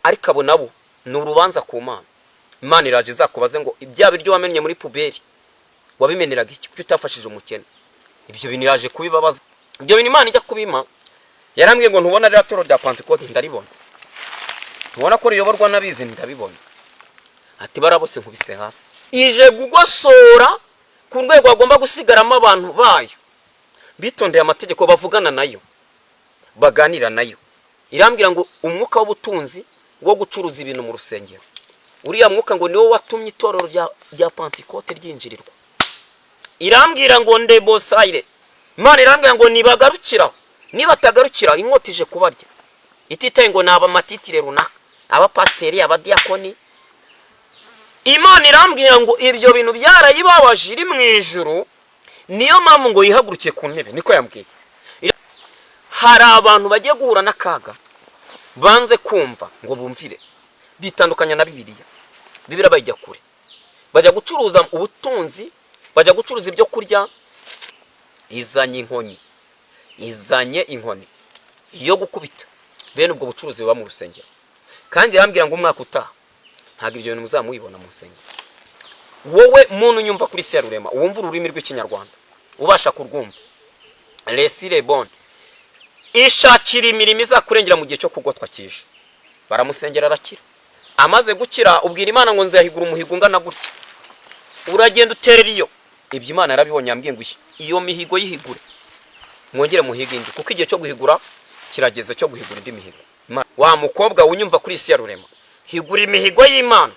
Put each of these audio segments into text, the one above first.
ariko abo nabo ni urubanza ku Mana. Imana iraje izakubaze ngo ibya biryo wamenye muri puberi wabimeneraga iki kuko utafashije umukene. Ibyo bintu yaje kubibabaza. Ibyo bintu Imana ijya kubima yarambwiye ngo ntubona rya toro rya Pentecote ndaribona. Tubona ko riyoborwa nabize ndabibona. Ati barabose nkubise hasi. Ije gugosora ku rwego agomba gusigaramo abantu bayo. Bitondeye amategeko bavugana nayo. Baganira nayo. Irambwira ngo umwuka w'ubutunzi wo gucuruza ibintu mu rusengero. Uriya mwuka ngo niwo watumye itorero rya Pentecote ryinjirirwa. Irambwira ngo ndebosaire. Imana irambwira ngo nibagarukiraho. Niba tagarukira inkota ije kubarya. Ititaye ngo naba matitire runaka, abapasteri, abadiakoni. Imana irambwira ngo ibyo bintu byarayibabaje iri mu ijuru, niyo mpamvu ngo yihagurukiye ku ntebe. Niko yambwiye. Hari abantu bagiye guhura n'akaga banze kumva ngo bumvire, bitandukanya na Bibiliya. Bibiliya bayijya kure, bajya gucuruza ubutunzi, bajya gucuruza ibyo kurya. Izanye inkoni iyo gukubita bene ubwo bucuruzi buba mu rusengero. Kandi irambwira ngo umwaka utaha ntabwo ibyo bintu muzamubibona mu rusengero. Wowe muntu nyumva kuri Serurema wumva ururimi rw'ikinyarwanda ubasha kurwumva, lesire bon ishakira imirimo izakurengera mu gihe cyo kugotwa kije. Baramusengera arakira. Amaze gukira ubwira Imana ngo nzahigura umuhigo ungana gutya. Uragenda uterera iyo. Ibyo Imana yarabibonye yambwiye ngo iyo mihigo yihigure mwongere muhiga indi kuko igihe cyo guhigura kirageze cyo guhigura indi mihigo. Wa mukobwa unyumva kuri Serurema higura imihigo y'Imana.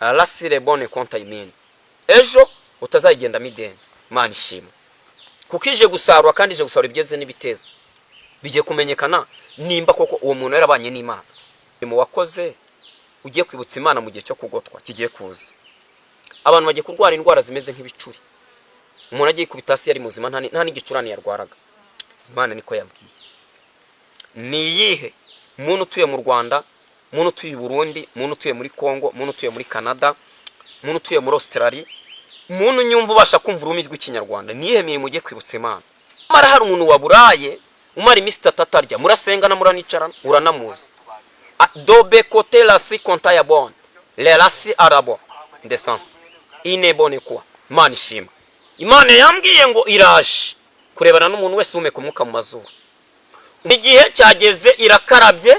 Alasire bonne compte imene. Ejo utazayigenda mideni. Imana ishimwe. Kuko ije gusarura kandi ije gusarura ibyeze n'ibiteza. Bigiye kumenyekana nimba koko uwo muntu yarabanye n'Imana. Mu wakoze ugiye kwibutsa Imana mu gihe cyo kugotwa kigiye kuza. Abantu bagiye kurwara indwara zimeze nk'ibicuri. Umuntu agiye kubitasi yari muzima nta n'igicurane yarwaraga. Imana niko yambwiye. Niyihe muntu utuye mu Rwanda, muntu utuye i Burundi, muntu utuye muri Kongo, muntu utuye muri Canada, muntu utuye muri Australia, muntu nyumva ubasha kumva ururimi rw'ikinyarwanda, niyihe mirimo ugiye kwibutsa Imana. Mara hari umuntu waburaye umara iminsi 3 atarya, murasenga na muranicara uranamuzi. Dobe côté la si compta ya bon. Le la si arabo de sens. Inebone kwa. Imana ishima. Imana yambwiye ngo iraje kurebana n'umuntu wese umeka umwuka mu mazuru. Igihe cyageze irakarabye.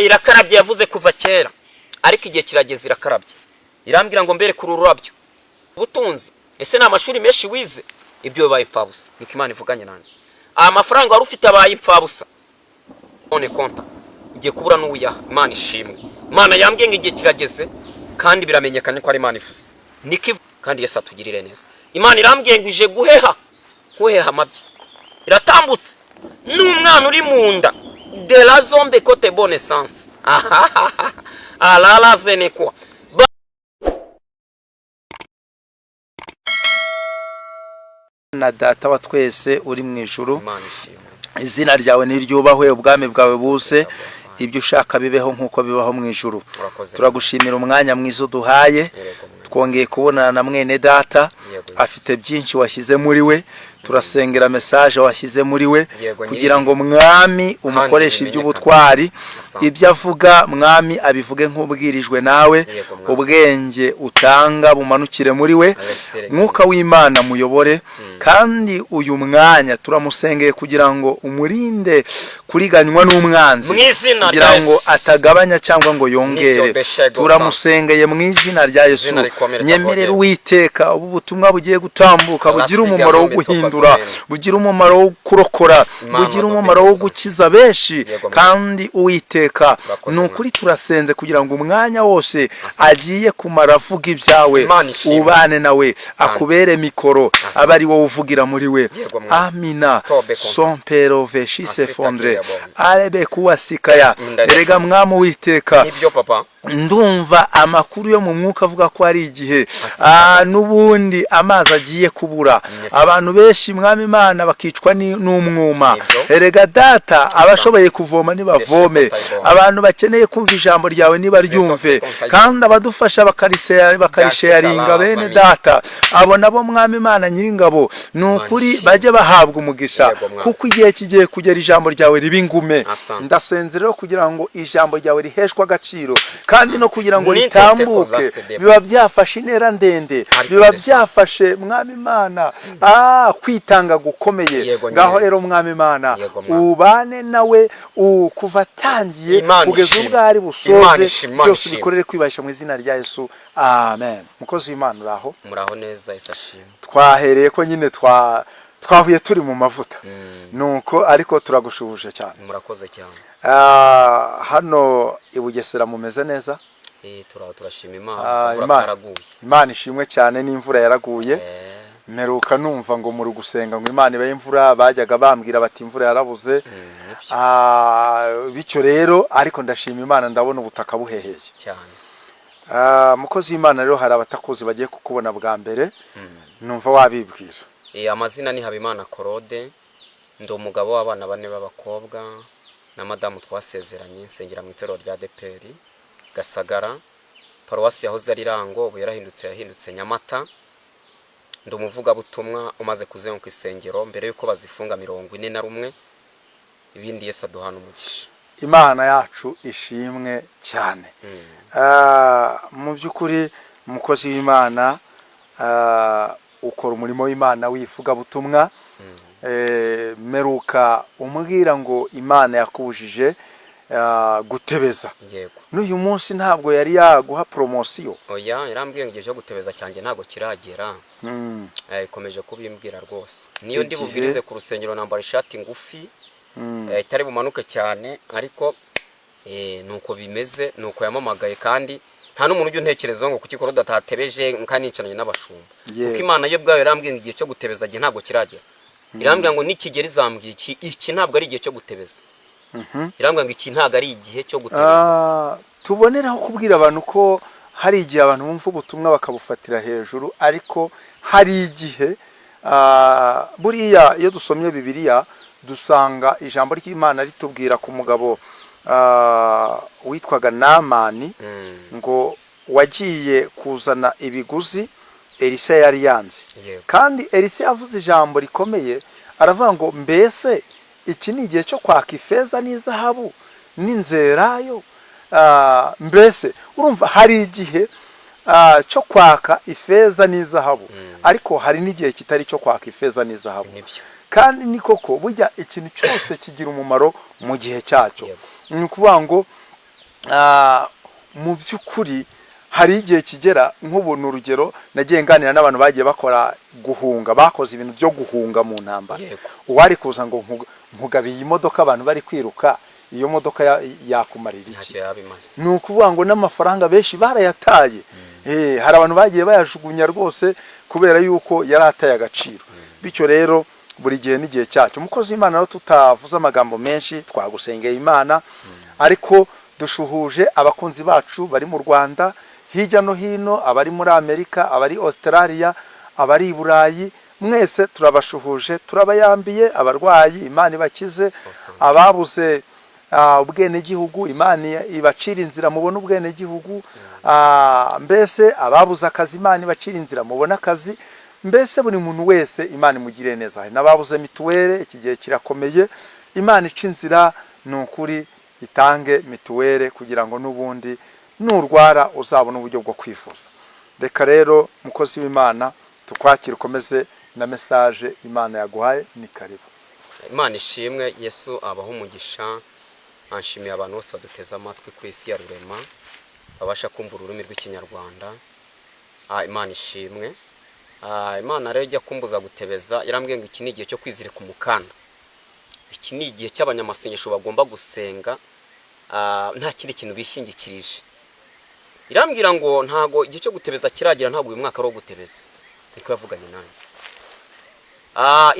Irakarabye yavuze kuva kera. Ariko igihe kirageze irakarabye. Irambwira ngo mbere kuri ururabyo. Ubutunzi. Ese na amashuri menshi wize ibyo bibaye impfabusa. Niko Imana ivuganye nanjye. Amafaranga wari ufite abaye impfabusa. One konta. Igiye kubura n'uwiyaha. Imana ishimwe. Imana yambwiye ngo igihe kirageze kandi biramenyekanye ko ari Imana ivuze. Niko kandi Yesu atugirire neza. Imana irambwiye ngo ije guheha amabyi. Iratambutse n'umwana uri mu nda. De la zombe côté bonne sens. Alala zenekwa. Na data wa twese uri mu ijuru, izina ryawe niryubahwe, ubwami bwawe buse, ibyo ushaka bibeho nkuko bibaho mu ijuru. Turagushimira umwanya mwiza uduhaye, twongeye kubonana na mwene data afite byinshi washyize muri we. Turasengera message washyize muri we kugira ngo mwami umukoresha iby'ubutwari, ibyo avuga mwami abivuge nk'ubwirijwe nawe, ubwenge utanga bumanukire muri we, mwuka w'Imana muyobore. Kandi uyu mwanya turamusengeye kugira ngo umurinde kuriganywa n'umwanzi, kugira ngo atagabanya cyangwa ngo yongere. Turamusengeye mu izina rya Yesu. Nyemerera Uwiteka ubu butumwa bugiye gutambuka bugira umumaro wo guhindura, bugira umumaro wo kurokora, bugira umumaro wo gukiza benshi. Kandi Uwiteka nukuri turasenze kugira ngo umwanya wose agiye kumara avuga ibyawe ubane nawe, akubere mikoro abari wo uvugira muri we. Amina. Son pero veshise fondre arebe kuwasikaya. Erega mwami Uwiteka ndumva amakuru yo mu mwuka avuga ko ari igihe n'ubundi amazi agiye kubura, abantu benshi mwami Imana bakicwa n'umwuma. Erega data, abashoboye kuvoma nibavome, abantu bakeneye kumva ijambo ryawe nibaryumve, kandi abadufasha bakarisharinga bene data, abo nabo mwami Imana nyiringabo nukuri bajye bahabwa umugisha, kuko igihe kigiye kugera ijambo ryawe riba ingume. Ndasenze rero kugira ngo ijambo ryawe riheshwe agaciro, kandi no kugira ngo ritambuke biba byafashe intera ndende, biba byafashe mwami Imana kwitanga gukomeye. Ngaho rero mwami Imana ubane nawe kuva atangiye kugeza ubwo ari busoze, byose bikorere kwibasha mu izina rya Yesu, amen. Mukozi w'Imana uraho? Muraho neza, Yesu ashimwe. Twahereye ko nyine twahuye turi mu mavuta, nuko ariko turagushubuje cyane. Murakoze cyane. Hano i Bugesera mumeze neza? Turashima Imana. Imana ishimwe cyane, n'imvura yaraguye. Meruka numva ngo muri gusenga ngo Imana ibaye imvura, bajyaga bambwira bati imvura yarabuze. Bityo rero ariko ndashima Imana, ndabona ubutaka buheheye cyane. Mukozi w'Imana rero hari abatakuzi bagiye kukubona bwa mbere, numva wabibwira. Amazina ni Habimana Claude, ndi umugabo w'abana 4 b'abakobwa na madamu twasezeranye, nsengera mu itorero rya ADEPR Gasagara, paruwasi yahoze ari Rango, ubu yahindutse Nyamata. Ndi umuvuga butumwa umaze kuzenguka isengero mbere yuko bazifunga 41, ibindi Yesu aduhana umugisha. Imana yacu ishimwe cyane. Mu by'ukuri mukozi w'Imana, ukora umurimo w'Imana wivuga butumwa. Meruka umbwira ngo Imana yakubujije gutebeza. Yego. N'uyu munsi ntabwo yari yaguha promotion? Oya, yarambwiye ngo igihe cyo gutebeza cyanjye ntabwo kiragera. Ikomeje kubimbwira rwose. Niyo ndi bubwirize ku rusengero nambara ishati ngufi, itari bumanuke cyane, ariko nuko bimeze, nuko yamamagaye, kandi nta n'umuntu ujye untekereza ngo kuki Claude atatebeje nkanicaranye n'abashumba. Kuko Imana yo bwayo yarambwiye ngo igihe cyo gutebeza gihe ntabwo kiragera. Irambwira ngo nikigera izambwiye iki ntabwo ari igihe cyo gutebeza. Irambwira ngo iki ntabwo ari igihe cyo gutebeza. Tuboneraho kubwira abantu ko hari igihe abantu bumva ubutumwa bakabufatira hejuru, ariko hari igihe buriya iyo dusomye Bibiliya dusanga ijambo ry'Imana ritubwira ku mugabo witwaga Namani, ngo wagiye kuzana ibiguzi Elisa yari yanze. Kandi Elisa yavuze ijambo rikomeye, aravuga ngo mbese iki ni igihe cyo kwaka ifeza n'izahabu n'inzerayo? Mbese urumva hari igihe cyo kwaka ifeza n'izahabu, ariko hari n'igihe kitari cyo kwaka ifeza n'izahabu. Kandi ni koko burya ikintu cyose kigira umumaro mu gihe cyacyo. Ni ukuvuga ngo mu by'ukuri hari igihe kigera, nk'ubuntu urugero nagiye nganira n'abantu bagiye bakora guhunga, bakoze ibintu byo guhunga mu ntambara. Uwari kuza ngo nkugabiye imodoka abantu bari kwiruka, iyo modoka yakumarira iki? Ni ukuvuga ngo n'amafaranga benshi barayataye. Hari abantu bagiye bayajugunya rwose kubera yuko yari ataye agaciro. Bityo rero buri gihe n'igihe cyacyo. Umukozi w'Imana rero tutavuze amagambo menshi, twagusengeye Imana, ariko dushuhuje abakunzi bacu bari mu Rwanda, hirya no hino, abari muri Amerika, abari Australia, abari i Burayi, mwese turabashuhuje, turabayambiye. Abarwayi Imana ibakize, ababuze ubwene gihugu Imana ibacira inzira mubona ubwene gihugu, mbese ababuze akazi Imana ibacira inzira mubona akazi. Mbese buri muntu wese Imana imugire neza. Nababuze mituwele, iki gihe kirakomeye, Imana ica inzira, nukuri itange mituwele kugira ngo nubundi nurwara uzabona uburyo bwo kwifuza. Reka rero mukozi w'Imana tukwakira, ukomeze na message Imana yaguhaye. Ni karibu. Imana ishimwe, Yesu abaho umugisha. Anshimiye abantu bose baduteza amatwi ku isi ya rurema, babasha kumva ururimi rw'ikinyarwanda. Imana ishimwe. Imana rero ijya kumbuza gutebeza, yarambwiye ngo iki ni igihe cyo kwizirika umukanda. Iki ni igihe cy'abanyamasengesho bagomba gusenga, nta kindi kintu bishingikirije. Irambwira ngo ntago igihe cyo gutebeza kiragira, ntago uyu mwaka ari wo gutebeza. Niko yavuganye nanjye.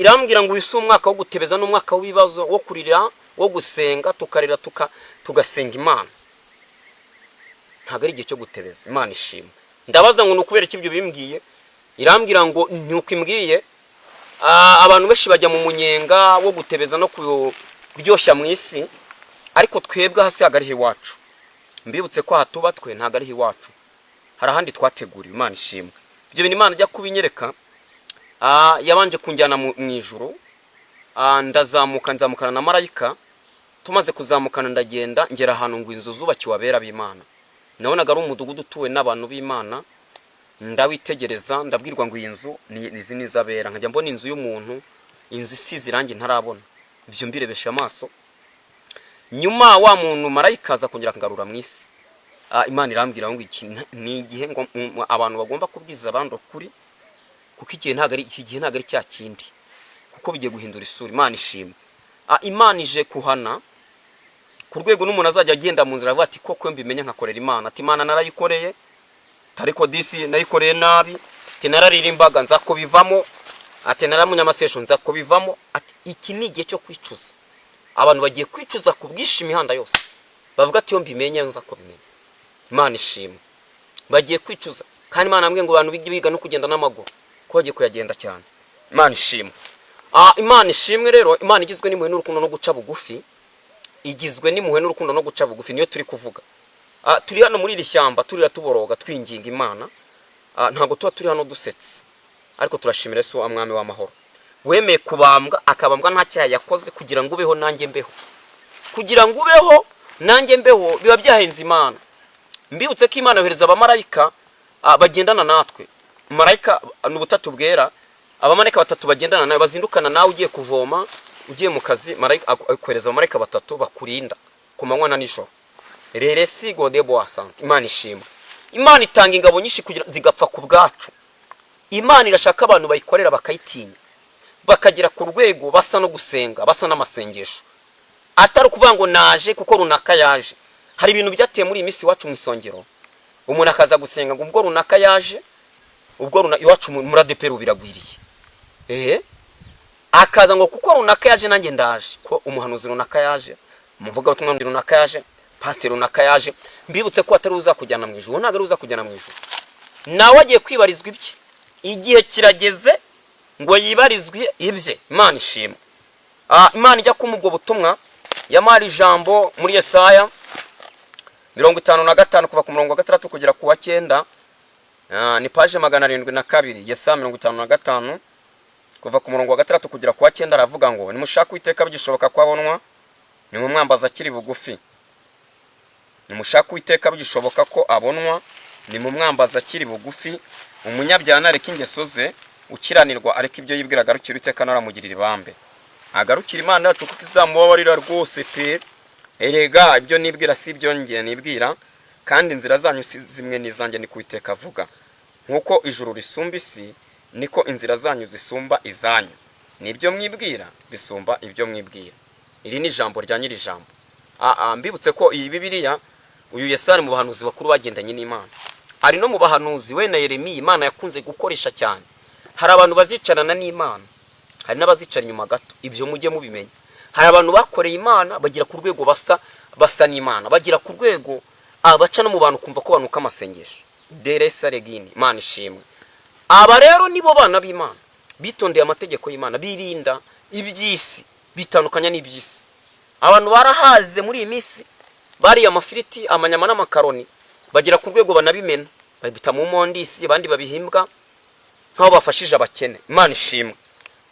Irambwira ngo uyu umwaka wo gutebeza n'umwaka w'ibibazo, wo kurira, wo gusenga, tukarira tugasenga Imana. ntago ari igihe cyo gutebeza. Imana ishimwe. Ndabaza ngo nukubera iki ibyo bimbwiye, irambwira ngo ntuko imbwiye abantu benshi bajya mu munyenga wo gutebeza no kuryoshya mu isi, ariko twebwe hasi hagariho iwacu. Mbibutse ko hatuba twe ntago ari iwacu, hari ahandi twateguriwe. Imana ishimwe. Ibyo bintu Imana ijya kubinyereka, yabanje kunjyana mu ijuru, nzamukana na marayika. Tumaze kuzamukana ndagenda ngera ahantu ngo inzu zubakiwe abera b'Imana. Nabonaga ari umudugudu utuwe n'abantu b'Imana, ndawitegereza ndabwirwa ngo iyi nzu izi nizabera. Nkajya mbona inzu y'umuntu, inzu isize irangi ntarabona, ibyo mbirebesha amaso. Nyuma wa muntu marayika aza kongera kangarura mu isi. Imana irambwira ngo iki ni igihe ngo abantu bagomba kubwiza abandi ukuri, kuko iki gihe ntago ari cya kindi, kuko bigiye guhindura isura. Imana ishimwe. Imana ije kuhana ku rwego n'umuntu azajya agenda mu nzira avuga ati koko mbimenya nkakorera Imana. Ati Imana narayikoreye, tariko disi nayikoreye nabi, ati nararirimbaga nza ko bivamo, ati naramunyamasesho nza ko bivamo. Ati iki ni igihe cyo kwicuza. Abantu bagiye kwicuza ku bwishi imihanda yose, bavuga ati yo mbimenye nza ko bimenya. Imana ishimwe. Bagiye kwicuza, kandi Imana ambwiye ngo abantu biga no kugenda n'amaguru ko bagiye kuyagenda cyane. Imana ishimwe. Imana ishimwe rero. Imana igizwe n'impuhwe n'urukundo no guca bugufi, igizwe n'impuhwe n'urukundo no guca bugufi, niyo turi kuvuga. Turi hano muri iri shyamba turira tuboroga twinginga Imana, ntago tuba turi hano dusetse, ariko turashimira Yesu umwami w'amahoro, wemeye kubambwa, akabambwa nta cyaha yakoze kugira ngo ubeho nanjye mbeho, kugira ngo ubeho nanjye mbeho. Biba byahenze Imana. Mbibutse ko Imana yohereza abamarayika bagendana natwe. Marayika n'ubutatu bwera, abamarayika batatu bagendana nawe, bazindukana nawe ugiye kuvoma, ugiye mu kazi. Marayika akohereza abamarayika batatu bakurinda ku manywa na nijoro. Rere si gode boasante. Imana ishimwe. Imana itanga ingabo nyinshi kugira zigapfa ku bwacu. Imana irashaka abantu bayikorera bakayitinya, bakagera ku rwego basa no gusenga, basa n'amasengesho, atari kuvuga ngo naje kuko runaka yaje. Hari ibintu byateye muri imisi wacu mu isongero, umuntu akaza gusenga ngo ubwo runaka yaje, ubwo iwacu muri ADPR biragwiriye. Akaza ngo kuko runaka yaje nanjye ndaje, ko umuhanuzi runaka yaje, umuvuga ubutumwa runaka yaje, pastor runaka yaje. Mbibutse ko atari uza kujyana mu ijuru, ntago uza kujyana mu ijuru, nawe agiye kwibarizwa ibye. Igihe kirageze ngo yibarizwe ibye. Imana ishimwe. Imana ijya kumubwo butumwa yamara ijambo muri Yesaya 55 kuva ku murongo wa 6 kugera ku wa 9. Ni page 702. Yesaya 55 kuva ku murongo wa 6 kugera ku wa 9 aravuga ngo nimushaka Uwiteka bigishoboka kwabonwa, ni mu mwambaza akiri bugufi. Nimushaka Uwiteka bigishoboka ko abonwa, ni mu mwambaza akiri bugufi. Umunyabyaha areka ingeso ze, ukiranirwa areka ibyo yibwira, agarukira Uwiteka naramugirira ibambe. Agarukira Imana yacu kuko izamubabarira rwose pe. Erega ibyo nibwira si ibyo ngiye nibwira, kandi inzira zanyu si zimwe n'izanjye, ni Uwiteka avuga. Nkuko ijuru risumba isi, niko inzira zanyu zisumba izanyu. Nibyo mwibwira bisumba ibyo mwibwira. Iri ni ijambo rya nyiri ijambo. Mbibutse ko iyi Bibiliya uyu Yesaya mu bahanuzi bakuru bagendanye n'Imana. Ari no mu bahanuzi we na Yeremiya Imana yakunze gukoresha cyane. Hari abantu bazicarana n'Imana, hari n'abazicara inyuma gato. Ibyo mujye mubimenya. Hari abantu bakoreye Imana bagira ku rwego basa n'Imana, bagira ku rwego abaca no mu bantu kumva ko banuka amasengesho. Deresa regini. Imana ishimwe. Aba rero nibo bana b'Imana, bitondeye amategeko y'Imana, birinda iby'isi, bitandukanya n'iby'isi. Abantu barahaze muri iyi minsi, bari amafiriti, amanyama n'amakaroni, bagira ku rwego banabimena, babita mu mondisi, abandi babihimbwa nkaho bafashije abakene. Imana ishimwe.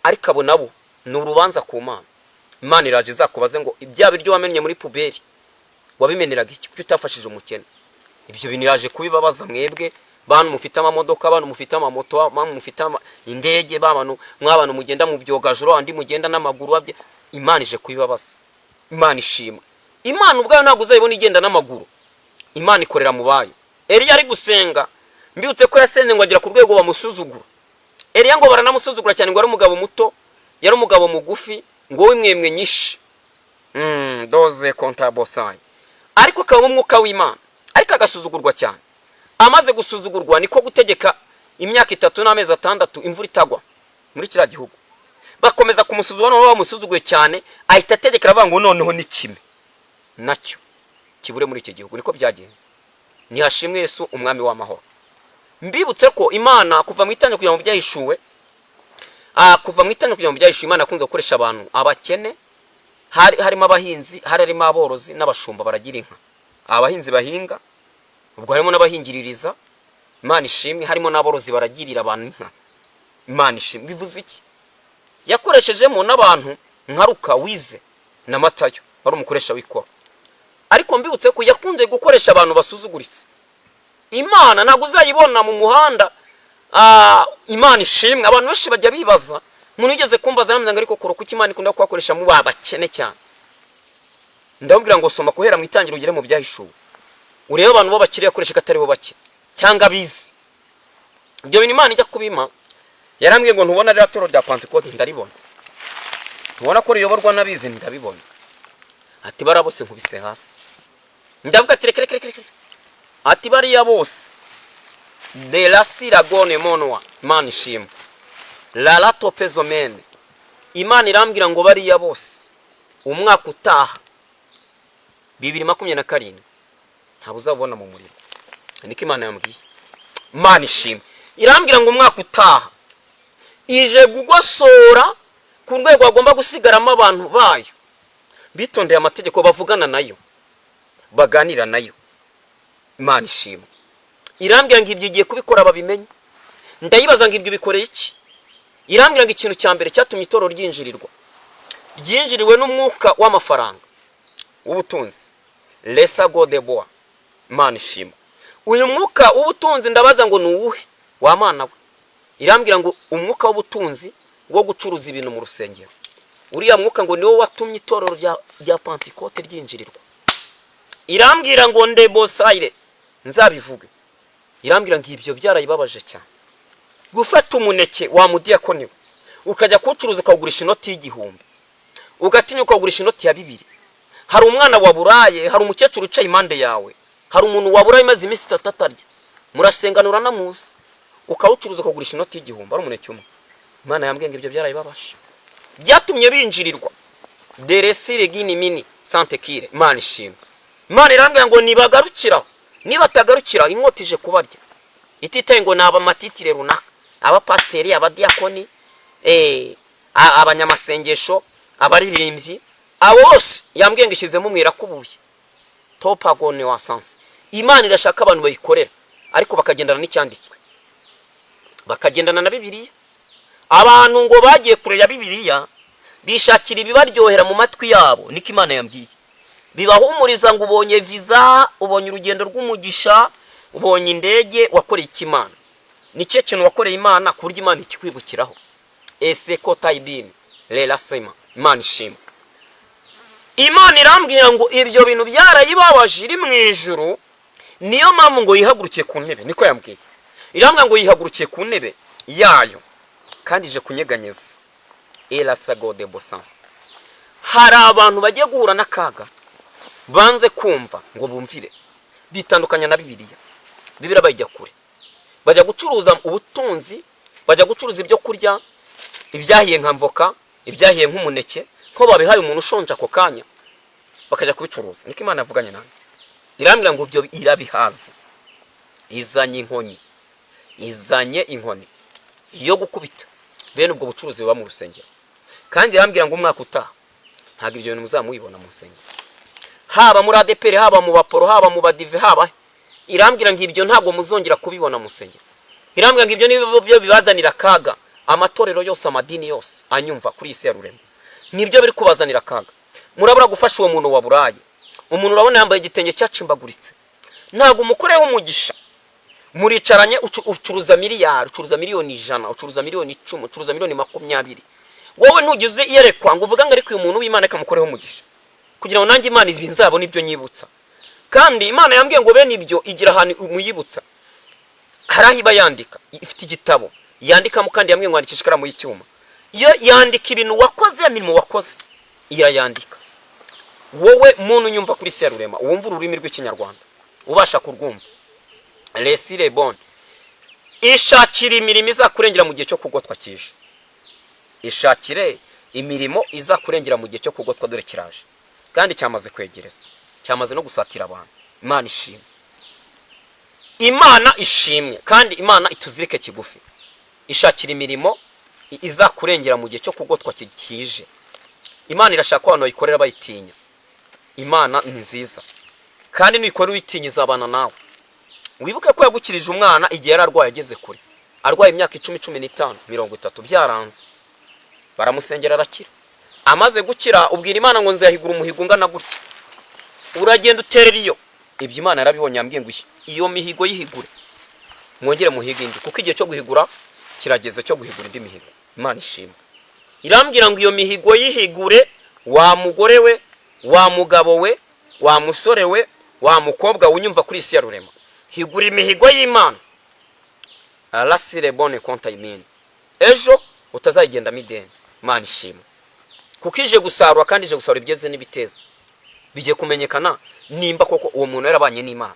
Ariko abo nabo ni urubanza ku Mana. Imana iraje izakubaze ngo ibya biryo wamenye muri puberi wabimeneraga iki, kuko utafashije umukene. Ibyo bintu iraje kubibabaza mwebwe bantu mufite amamodoka, bantu mufite amamoto, bantu mufite indege, bantu mw'abantu mugenda mu byogajoro, andi mugenda n'amaguru. Imana ije kubibabaza. Imana ishimwe. Imana ubwayo ntabwo uzayibona igenda n'amaguru. Imana ikorera mu bayo. Eliya ari gusenga, mbibutse ko yasenze ngo agira ku rwego bamusuzugura. Eliya ngo baranamusuzugura cyane, ngo ari umugabo muto, yari umugabo mugufi, ngo w'imwemwe nyinshi. Doze kontabosai. Ariko akaba umwuka w'Imana, ariko agasuzugurwa cyane. Amaze gusuzugurwa niko gutegeka imyaka 3 n'amezi 6 imvura itagwa muri kiriya gihugu. Bakomeza kumusuzugura, none bamusuzuguye cyane, ahita ategeka avuga ngo noneho ni kime nacyo kibure muri iki gihugu. Niko byagenze. nihashimwe Yesu umwami w'amahoro. Mbibutse ko Imana kuva mu itangiriro kugira ngo byahishuwe, kuva mu itangiriro kugira ngo byahishuwe, Imana akunze gukoresha abantu abakene, harimo abahinzi, harimo aborozi n'abashumba baragira inka. Abahinzi bahinga, ubwo harimo n'abahingiririza, Imana ishimwe, harimo n'aborozi baragirira abantu inka, Imana ishimwe. Bivuze iki? Yakoreshejemo n'abantu nka Luka wize na Matayo wari umukoresha w'ikoro. Ariko mbibutse ko yakunze gukoresha abantu basuzuguritse. Imana ntabwo uzayibona mu muhanda. Imana ishimwe. Abantu benshi bajya bibaza, umuntu yigeze kumbaza namwe ariko koro kuki Imana ikunda kwakoresha mu babakene cyane. Ndabwira ngo soma kuhera mu itangiriro ugere mu byahishuwe, urebe abantu bo bakiriye yakoresha katari bo bake cyangwa bizi. Ibyo bintu Imana ijya kubima yarambwiye ngo ntubona rya toro rya Pentecote, ndaribona. Ntubona ko riyoborwa n'abizi, ndabibona. Ati barabose nkubise hasi. Ndavuga ati reka. Ati bariya bose de la siragone monwa Imana ishimwe. La lato pezomene. Imana irambwira ngo bariya bose umwaka utaha 2027 ntabwo uzabona mu muriro. Niko Imana yambwiye. Imana ishimwe. Irambwira ngo umwaka utaha ije gugosora ku rwego agomba gusigaramo abantu bayo bitondeye amategeko, bavugana nayo, baganira nayo. Imana ishimwe. Irambwira ngo ibyo igiye kubikora babimenye. Ndayibaza ngo ibyo bikoreye iki? Irambwira ngo ikintu cya mbere cyatumye itoro ryinjirirwa, ryinjiriwe n'umwuka w'amafaranga w'ubutunzi, lesa godeboa. Imana ishimwe. Uyu mwuka w'ubutunzi ndabaza ngo ni uwuhe wa Mana we? Irambwira ngo umwuka w'ubutunzi wo gucuruza ibintu mu rusengero, uriya mwuka ngo niwo watumye itorero rya Pentecote ryinjirirwa. Irambwira ngo ndebosaire nzabivuge. Irambwira ngo ibyo byarayibabaje cyane. Gufata umuneke wa mudiyakoni ukajya kucuruza ukagurisha inoti y'igihumbi, ugatinyuka kugurisha inoti ya 2. Hari umwana waburaye, hari umukecuru ucaye impande yawe, hari umuntu waburaye maze iminsi 3 atarya, murasenganura namuzi, ukawucuruza ukagurisha inoti y'igihumbi ari umuneke umwe. Imana yambwiye ngo ibyo byarayibabasha, byatumye binjirirwa. Deresire gini mini sante kire. Imana ishimwe. Imana irambwira ngo nibagarukiraho, nibatagarukiraho inkota ije kubarya. Ititaye ngo naba matitire runaka, abapasteri, abadiakoni, abanyamasengesho, abaririmbyi, abo bose yambwiye ngo ishizemo mwirakubuye. Topagone wa sanse. Imana irashaka abantu bayikorera ariko bakagendana n'icyanditswe, bakagendana na Bibiliya. Abantu ngo bagiye kure ya Bibiliya bishakira ibibaryohera mu matwi yabo. Niko Imana yambwiye. Bibahumuriza ngo ubonye visa, ubonye urugendo rw'umugisha, ubonye indege, wakoreye Imana. Nicyo kintu wakoreye Imana ku buryo Imana ikikwibukiraho. Ese ko taibini lela sema. Imana ishimwe. Imana irambwira ngo ibyo bintu byarayibabaje iri mu ijuru, niyo mpamvu ngo yihagurukiye ku ntebe. Niko yambwiye. Irambwira ngo yihagurukiye ku ntebe yayo kandi ije kunyeganyeza. Ela sagode bosanse. Hari abantu bagiye guhura n'akaga, banze kumva ngo bumvire, bitandukanya na Bibiliya. Bibiliya bayijya kure, bajya gucuruza ubutunzi, bajya gucuruza ibyo kurya, ibyahiye nka mvoka, ibyahiye nk'umuneke, ko babihaye umuntu ushonje ako kanya bakajya kubicuruza. Niko Imana yavuganye nawe. Irambwira ngo byo irabihaza. Izanye inkoni yo gukubita bene ubwo bucuruzi buba mu rusengero. Kandi irambwira ngo umwaka utaha ntabwo ibyo bintu muzamubibona mu rusengero, haba muri ADPR, haba mu baporo, haba mu badive, haba. Irambwira ngo ibyo ntabwo muzongera kubibona mu rusengero. Irambwira ngo ibyo nibyo bibazanira kaga. Amatorero yose, amadini yose anyumva kuri isi ya rurema, nibyo biri kubazanira kaga. Murabura gufasha uwo muntu waburaye. Umuntu urabona yambaye igitenge cyacimbaguritse, ntabwo umukoreho umugisha. Muricaranye ucuruza miliyari, ucuruza miliyoni 100, ucuruza miliyoni 10, ucuruza miliyoni 20. Wowe ntugize iyerekwa ngo uvuga ngo ariko uyu muntu w'Imana kamukoreho umugisha, kugira ngo nanjye Imana ibinzabo nibyo nyibutsa. Kandi Imana yambwiye ngo bene ibyo igira ahantu umuyibutsa. Harahiba yandika, ifite igitabo yandikamo, kandi yambwiye ngo andikisha ikaramu y'icyuma. Iyo yandika ibintu wakoze, imirimo wakoze, irayandika. Wowe muntu unyumva kuri isi ya rurema, wumva ururimi rw'ikinyarwanda, ubasha kurwumva. Lesire bon. Ishakira imirimo izakurengera mu gihe cyo kugotwa kije. Ishakire imirimo izakurengera mu gihe cyo kugotwa dore kiraje. Kandi cyamaze kwegereza, cyamaze no gusatira abantu. Imana ishimwe. Imana ishimwe kandi Imana ituzirike kigufi, ishakira imirimo izakurengera mu gihe cyo kugotwa kije. Imana irashaka abantu bayikorera bayitinya. Imana ni nziza kandi nuyikorera uyitinya izabana nawe. Wibuke ko yagukirije umwana igihe yararwaye ageze kure, arwaye imyaka 10, 15, 30 byaranze, baramusengera arakira. Amaze gukira ubwira Imana ngo nzahigura umuhigo ungana gutya, uragenda uterera iyo. Ibyo Imana yarabibonye, yambwiye ngo iyo mihigo yihigure, mwongere muhige indi, kuko igihe cyo guhigura kirageze, cyo guhigura indi mihigo. Imana ishimwe. Irambwira ngo iyo mihigo yihigure, wa mugore we, wa mugabo we, wa musore we, wa mukobwa unyumva kuri isi ya rurema, higura imihigo y'Imana. Alasire bonne compte imene, ejo utazagenda mideni. Imana ishimwe, kuko ije gusarura kandi ije gusarura ibyeze n'ibiteza, bigiye kumenyekana nimba koko uwo muntu yarabanye n'Imana.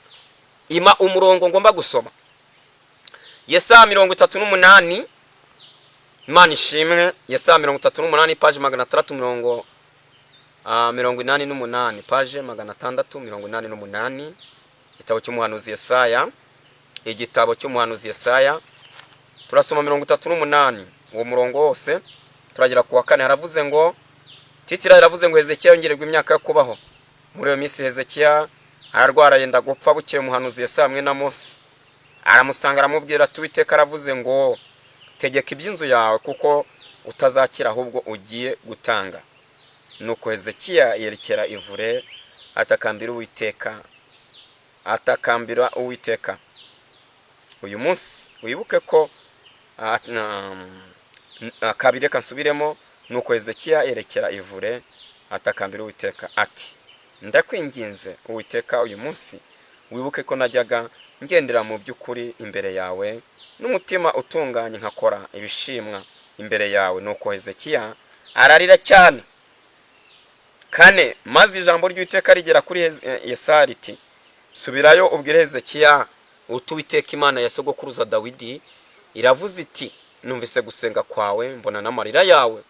Ima umurongo ngomba gusoma Yesaya 38. Imana ishimwe. Yesaya 38 page 688, page 688, igitabo cy'umuhanuzi Yesaya, igitabo cy'umuhanuzi Yesaya. Turasoma 38 uwo murongo wose turagera ku wa 4. Haravuze ngo Titira yaravuze ngo Hezekiya yongererwa imyaka yo kubaho. Muri iyo minsi Hezekiya ararwara yenda gupfa. Bukeye umuhanuzi Yesaya hamwe na Mose aramusanga aramubwira ati Uwiteka aravuze ngo tegeka iby'inzu yawe kuko utazakira ahubwo ugiye gutanga. Nuko Hezekiya yerekera ivure atakambira Uwiteka. Uyu munsi wibuke ko kabiri kansubiremo. Nuko Hezekiya yerekera ivure atakambira Uwiteka ati ndakwinginze Uwiteka, uyu munsi wibuke ko najyaga ngendera mu by'ukuri imbere yawe n'umutima utunganye, nkakora ibishimwa imbere yawe. Nuko Hezekiya ararira cyane. 4 Maze ijambo ry'Uwiteka rigera kuri Yesaya riti subirayo ubwire Hezekiya uti Uwiteka Imana ya sogokuruza Dawidi iravuze iti numvise gusenga kwawe, mbona n'amarira yawe,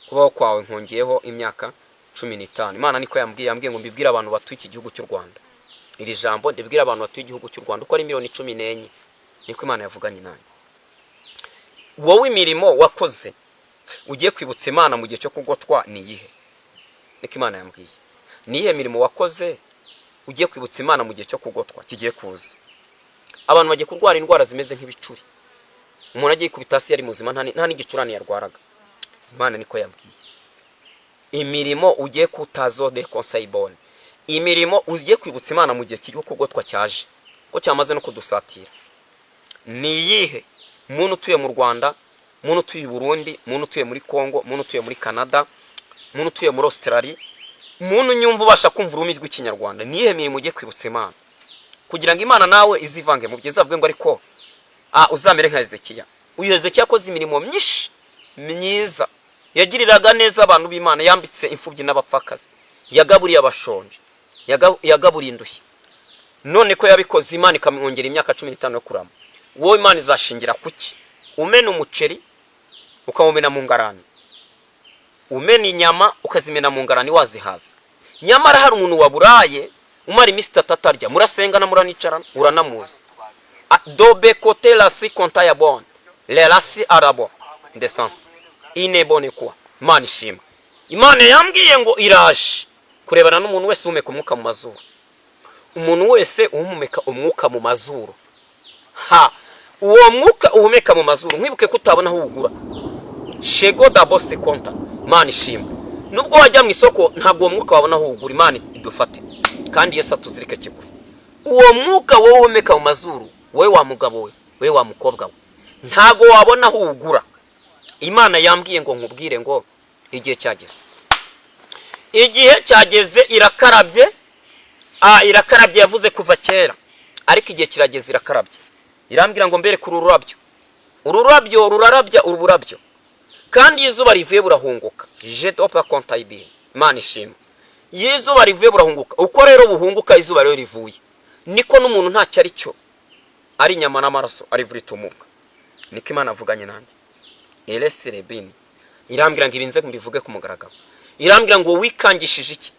kubaho kwawe nkongeyeho imyaka 15. Imana niko yambwiye ngo mbibwire abantu batuye iki gihugu cy'u Rwanda. Iri jambo ndibwira abantu batuye igihugu cy'u Rwanda uko ari 14,000,000. Niko Imana yavuganye nanjye. Wowe imirimo wakoze ugiye kwibutsa Imana mu gihe cyo kugotwa ni yihe? Niko Imana yambwiye. Nihe mirimo wakoze ugiye kwibutsa Imana mu gihe cyo kugotwa kigiye kuza? Abantu bagiye kurwara indwara zimeze nk'ibicuri. Umuntu agiye kubitasi yari muzima nta n'igicurane yarwaraga. Imana niko yambwiye. Imirimo ugiye kutazo de conseil bonne. Imirimo ugiye kwibutsa Imana mu gihe cyo kugotwa cyaje, ko cyamaze no kudusatira. Ni yihe? Muntu utuye mu Rwanda, muntu utuye i Burundi, muntu utuye muri Kongo, muntu utuye muri Canada, muntu utuye muri Australia, muntu nyumva ubasha kumva ururimi rw'ikinyarwanda. Ni yihe mirimo ugiye kwibutsa Imana kugira ngo Imana nawe izivange mu byiza avuge ngo ariko uzamere nka Hezekiya. Uyu Hezekiya akoze imirimo myinshi myiza, yagiriraga neza abantu b'Imana, yambitse imfubyi n'abapfakazi, yagaburiye abashonje, yagaburiye indushyi. None ko yabikoze Imana ikamwongera imyaka 15 yo kurama. Wowe Imana izashingira kuki? Umena umuceri ukamumena mu ngarani, umena inyama ukazimena mu ngarani wazihaza. Nyamara hari umuntu waburaye umara iminsi 3 atarya, murasengana muranicarana uranamuzi. Dobe côté la si compta ya bon le la si arabo de sens inebone kwa. Imana ishima. Imana yambwiye ngo iraje kurebana n'umuntu wese umeka umwuka mu mazuru. Umuntu wese umumeka umwuka mu mazuru, uwo mwuka uhumeka mu mazuru nkwibuke ko utabona aho ugura. Shego da bosse compta. Imana ishima. Nubwo wajya mu isoko ntabwo uwo mwuka wabona aho ugura. Imana idufate kandi Yesu atuzirike kigufi. Uwo mwuka wowe uhumeka mu mazuru, we wa mugabo we wa mukobwa we, ntago wabona aho ugura. Imana yambwiye ngo nkubwire ngo igihe cyageze. Igihe cyageze, irakarabye. Irakarabye yavuze kuva kera, ariko igihe kirageze irakarabye. Irambwira ngo mbere kuri ururabyo rurarabya uburabyo, kandi izuba rivuye burahunguka. Je dopa comptable. Imana ishima. Izuba rivuye burahunguka. Uko rero buhunguka izuba rero rivuye, niko n'umuntu nta cyari cyo ari nyama n'amaraso ari vuri tumuka. Niko Imana avuganye nanjye. Eleserebini. Irambwira ngo ibinze mbivuge ku mugaragaro. Irambwira ngo wikangishije iki?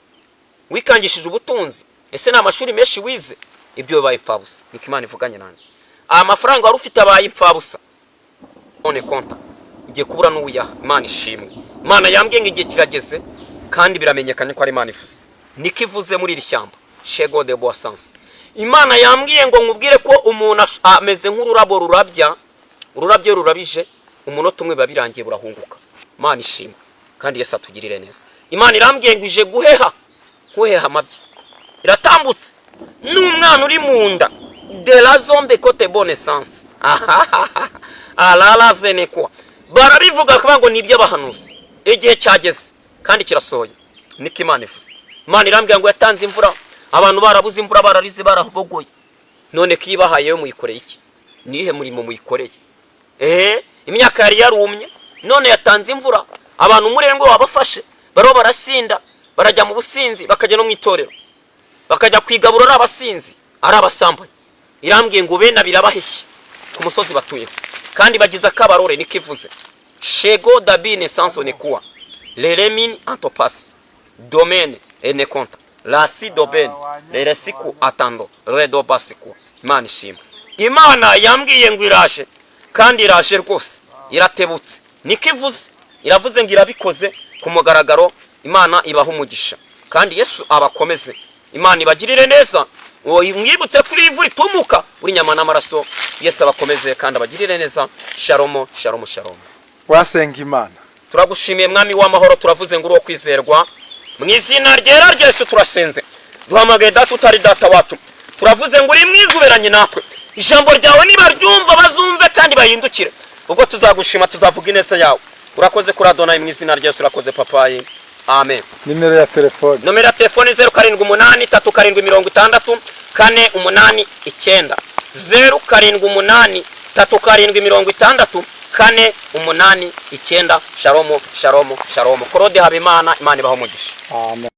Wikangishije ubutunzi? Ese na amashuri menshi wize? ibyo bibaye impfabusa. Niko Imana ivuganye nanjye. Amafaranga wari ufite abaye impfabusa, none konta ugiye kubura n'uyaha. Imana ishimwe. Imana yambwiye ngo igihe kirageze kandi biramenyekanye ko ari Imana ivuze. Niko ivuze muri iri shyamba Chego de Boissance. Imana yambwiye ngo nkubwire ko umuntu ameze nk'ururabo rurabya, ururabyo rurabije, umunota umwe biba birangiye burahunguka. Imana ishimwe kandi Yesu atugirire neza. Imana irambwiye ngo ije guheha, nkuheha amabyi, iratambutse n'umwana uri mu nda de la zombe cote bonne sens. Alala zenekwa barabivuga kuba ngo nibyo bahanuzi, igihe cyageze kandi kirasohoye. Niko Imana ivuze. Imana irambwiye ngo yatanze imvura, abantu barabuze imvura, bararize, barabogoye, none kibahayeyo muyikoreye iki? Nihe murimo muyikoreye? Imyaka yari yarumye, none yatanze imvura, abantu umurengo wabafashe, baro barasinda, barajya mu businzi, bakajya no mu itorero, bakajya kwigabura ari abasinzi, ari abasambanyi. Irambwiye ngo bena birabaheshye ku musozi batuye kandi bagize akabarore. Niko ivuze. Chego dabine sansone kuwa leremini antopas domaine ene konta la si doben le siku atando redo basiku. Imana ishimwe. Imana yambwiye ngo iraje kandi iraje rwose, iratebutse. Niko ivuze. Iravuze ngo irabikoze ku mugaragaro. Imana ibaha umugisha kandi Yesu abakomeze. Imana ibagirire neza. Mwibutse kuri ivu ritumuka uri nyama n'amaraso. Yesu abakomeze kandi abagirire neza. Shalom shalom shalom. Wasenga Imana. Turagushimiye mwami w'amahoro, turavuze ngo uro kwizerwa mu izina ryera rya Yesu turasenze. Duhamagaye data utari data wacu, turavuze ngo uri mwizuberanye natwe. Ijambo ryawe nibaryumva bazumve kandi bahindukire, ubwo tuzagushima, tuzavuga ineza yawe. Urakoze kuri Adonai mu izina rya Yesu, urakoze papayi. Amen. Nimero ya telefone. Nomero ya telefone 078 370 489 078 370 489. Shalom shalom shalom. Korode Habimana. Imana ibaho umugisha. Amen.